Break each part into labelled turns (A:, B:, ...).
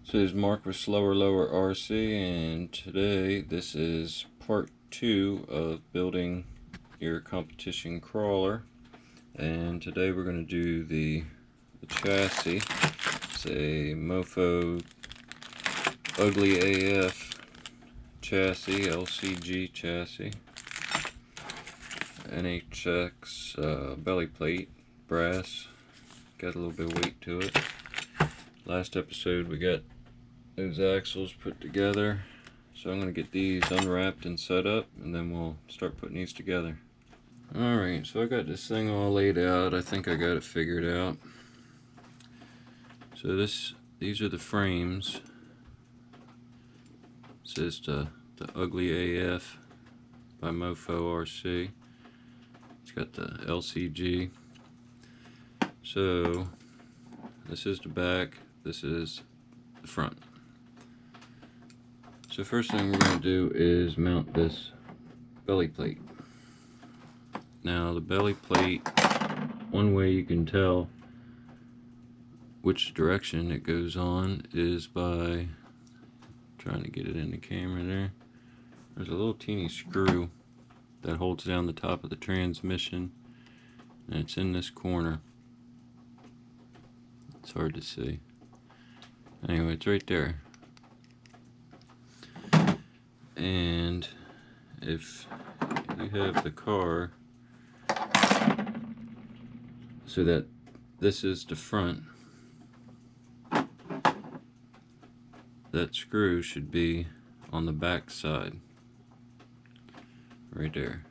A: So this is Mark with Slower Lower RC, and today this is part 2 of building your competition crawler. And today we're going to do the chassis. It's a Mofo Ugly AF chassis, LCG chassis. NHX belly plate, brass, got a little bit of weight to it. Last episode we got those axles put together, so I'm going to get these unwrapped and set up, and then we'll start putting these together. Alright, so I got this thing all laid out. I think I got it figured out. So these are the frames. It says the Ugly AF by Mofo RC. It's got the LCG. So this is the back, this is the front. So first thing we're going to do is mount this belly plate. Now the belly plate, one way you can tell which direction it goes on is by trying to get it in the camera there. There's a little teeny screw that holds down the top of the transmission, and it's in this corner. It's hard to see. Anyway, it's right there. And if you have the car so that this is the front, that screw should be on the back side, right there.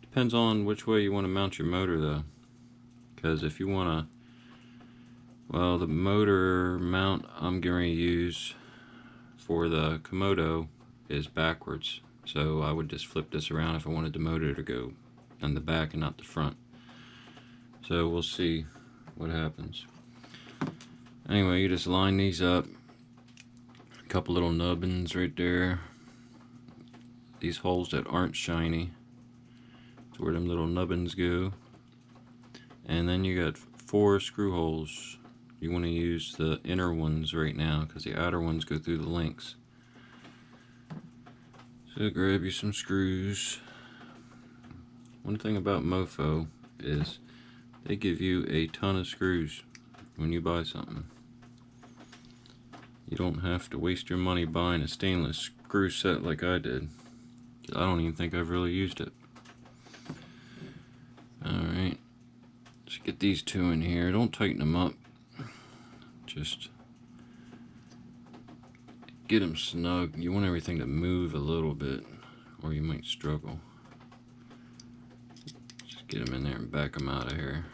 A: Depends on which way you want to mount your motor though, because if you want to, well, the motor mount I'm going to use for the Komodo is backwards, so I would just flip this around if I wanted the motor to go in the back and not the front. So we'll see what happens. Anyway, you just line these up. A couple little nubbins right there. These holes that aren't shiny, that's where them little nubbins go. And then you got 4 screw holes. You want to use the inner ones right now because the outer ones go through the links. So grab you some screws. One thing about Mofo is they give you a ton of screws when you buy something. You don't have to waste your money buying a stainless screw set like I did. I don't even think I've really used it. Alright, let's get these 2 in here. Don't tighten them up. Just get them snug. You want everything to move a little bit, or you might struggle. Just get them in there and back them out of here.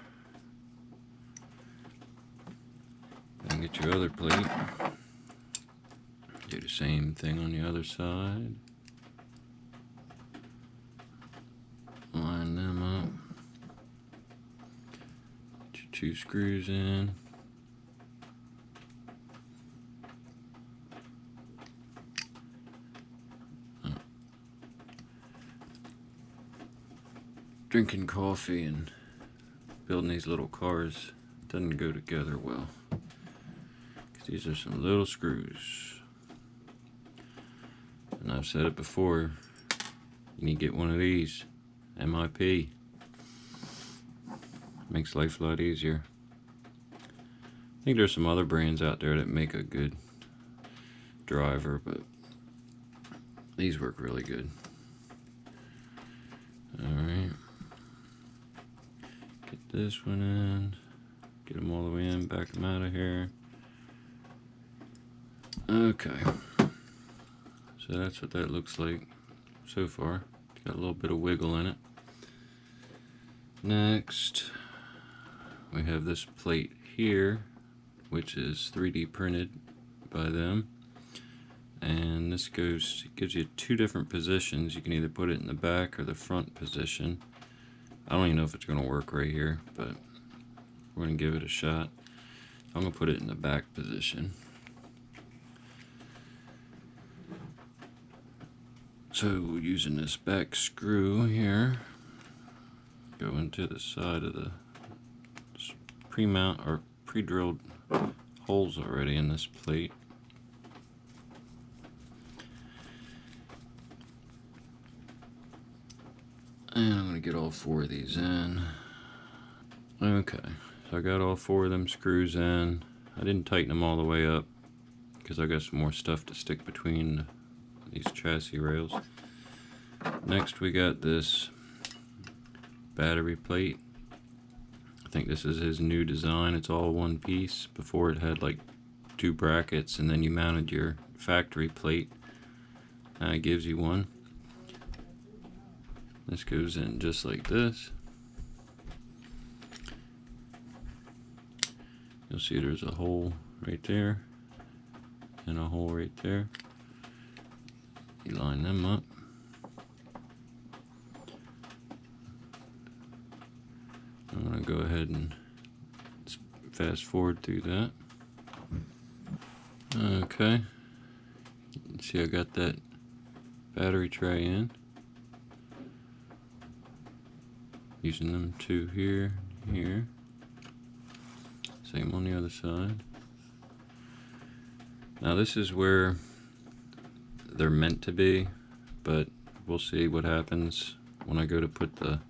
A: Then get your other plate. Do the same thing on the other side. Line them up. Get your 2 screws in. Drinking coffee and building these little cars doesn't go together well, because these are some little screws. And I've said it before, you need to get one of these. MIP. Makes life a lot easier. I think there's some other brands out there that make a good driver, but these work really good. Alright. Get this one in. Get them all the way in, back them out of here. Okay. So that's what that looks like so far. It's got a little bit of wiggle in it. Next, we have this plate here, which is 3D printed by them. And this gives you 2 different positions. You can either put it in the back or the front position. I don't even know if it's going to work right here, but we're going to give it a shot. I'm going to put it in the back position. So using this back screw here, go into the side of the pre-mount or pre-drilled holes already in this plate. And I'm going to get all 4 of these in. Okay, so I got all 4 of them screws in. I didn't tighten them all the way up because I got some more stuff to stick between these chassis rails. Next we got this battery plate. I think this is his new design. It's all one piece. Before it had like 2 brackets and then you mounted your factory plate. Now it gives you one. This goes in just like this. You'll see there's a hole right there and a hole right there. You line them up. I'm going to go ahead and fast forward through that. Okay. See, I got that battery tray in. Using them 2 here, here. Same on the other side. Now this is where they're meant to be, but we'll see what happens when I go to put the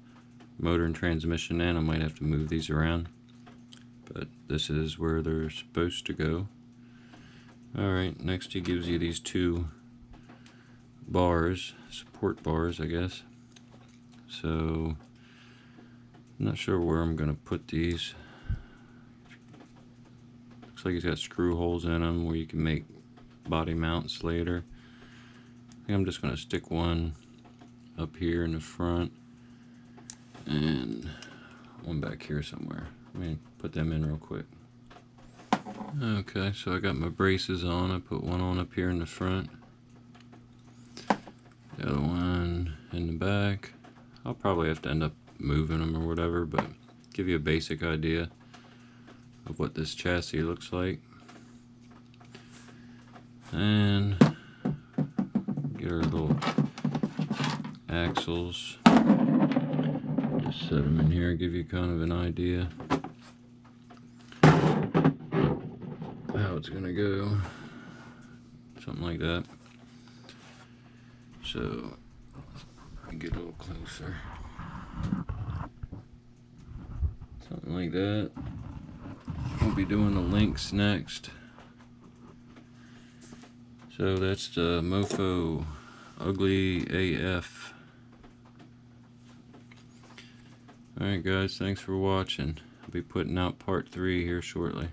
A: motor and transmission in. I might have to move these around, but this is where they're supposed to go. Alright, next he gives you these 2 bars, support bars I guess. So I'm not sure where I'm going to put these. Looks like he's got screw holes in them where you can make body mounts later. I think I'm just going to stick one up here in the front and one back here somewhere. Let me put them in real quick. Okay, so I got my braces on. I put one on up here in the front, the other one in the back. I'll probably have to end up moving them or whatever, but give you a basic idea of what this chassis looks like. And get our little axles. Just set them in here, give you kind of an idea how it's gonna go. Something like that. So let me get a little closer. Something like that. We'll be doing the links next. So that's the Mofo Ugly AF. Alright guys, thanks for watching. I'll be putting out part 3 here shortly.